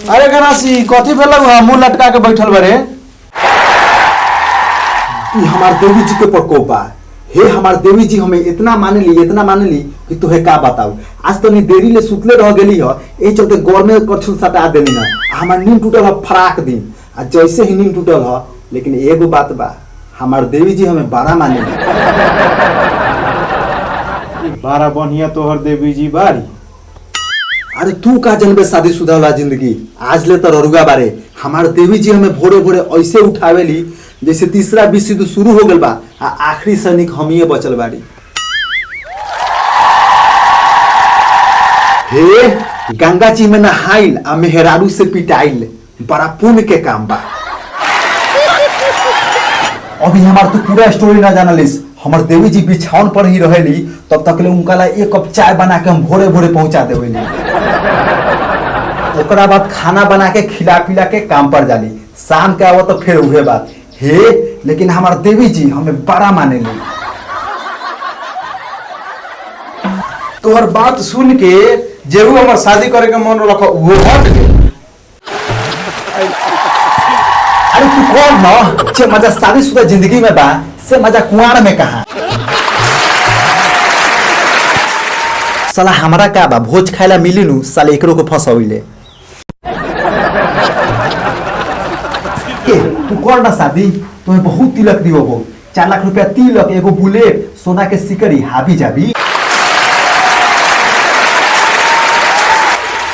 अरे गनासी कथी भेल मुंह लटका के बैठल बरे। हमार देवी जी के प्रकोप बा। हे हमार देवी जी हमें इतना मानली कि तुहे का बताऊ। आज तो देरी ले सुतले रह गेली ह, ए चलते गौर में करछुल सटा देली ना। हमार नींद टूटल ह फराक दिन। आ जैसे ही नींद टूटल ह, लेकिन एगो बात बा, हमार देवी जी हमें बड़ा मानेली। बड़ा बढ़िया तोहर देवी जी बारी। अरे तू का जनबे शादीशुदा वाला जिंदगी, आज ले तो ररुआ बारे। हमार देवी जी हमें भोरे भोरे ऐसे उठावेली जैसे तीसरा विश्व युद्ध शुरू हो गल बा आ आखिरी सैनिक हमीए बचल बारी। हे गंगा जी में नहाइल आ मेहरारू से पिटाइल, बड़ा पुण्य के काम बा। अभी हमार तो पूरा स्टोरी ना जानलिस। हमार देवी जी बिछावन पर ही रहेली, तब तक ले उनका ला एक कप चाय बना के हम भोरे भोरे पहुंचा देवेली। ओकरा बाद खाना बना के खिला पिला के काम पर जाली। शाम के आवो तो फिर उहे बात। हे लेकिन हमार देवी जी हमें बड़ा मानेली। तोहर बात सुन के जेहू हमर शादी करे के मन रखो वो हट गए। अरे तू कौन न जे मजा शादीशुदा जिंदगी में बा, से मजा कुंवार में कहा। साला हमारा का बा, भोज खाइला मिली नु, साले एकरो को फसौइले। तू कर ना शादी, तुम्हें बहुत तिलक दियो हो। 4 लाख रुपया तिलक, एगो बुलेट, सोना के सिकड़ी, हाबी जाबी।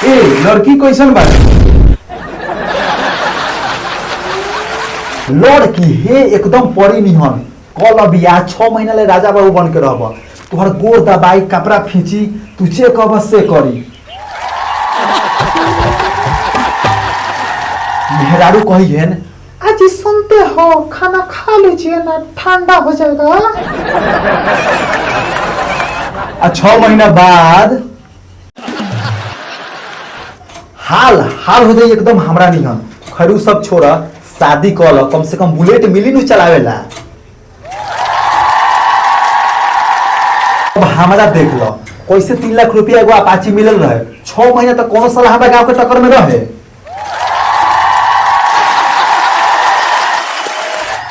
ए लड़की कैसन बा? लड़की हे एकदम पड़ी निहन। कल अभी आज 6 महीना ले राजा बाबू बन के रहब। तुहर गोर दबाई कपड़ा खींची, तू चेक अब से करी। मेहरारू कही है आज सुनते हो खाना खा लीजिए ना, ठंडा हो जाएगा। 6 महीना बाद हाल हो जाए एकदम हमरा निहन। खरू सब छोड़ा, शादी कल, कम से कम बुलेट मिली नु चलावेला। अब हमारा देख लो कैसे 3 लाख रुपया एगो अपाची मिलल रहे। 6 महीना तक कोनो साल हमारा गांव के टक्कर में रहे।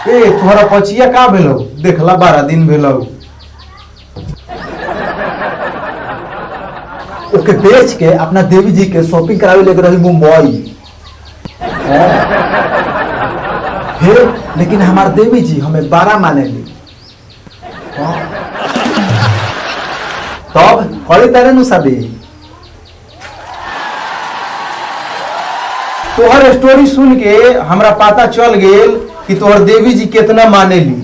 ए तोहरा पचिया का भेलो? देखला 12 दिन भेलो। ओके बेच के अपना देवी जी के शॉपिंग करावे ले रही मुंबई। हे लेकिन हमार देवी जी हमें बड़ा मानेली। तब करी तारे नु शादी। तोहर स्टोरी सुन के हमरा पता चल गेल कि तोहर देवी जी कितना मानेली।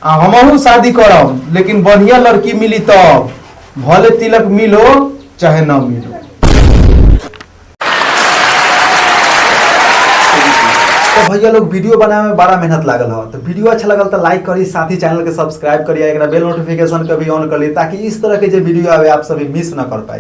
आ हमहू शादी करब, लेकिन बढ़िया लड़की मिली तब। भले तिलक मिलो चाहे ना मिलो। तो भैया लोग वीडियो बनाने में बड़ा मेहनत लागल है। तो वीडियो अच्छा लगल तो लाइक करी, साथ ही चैनल के सब्सक्राइब करिए, बेल नोटिफिकेशन का भी ऑन करिए, ताकि इस तरह के जो वीडियो आवे आप सभी मिस ना कर पाए।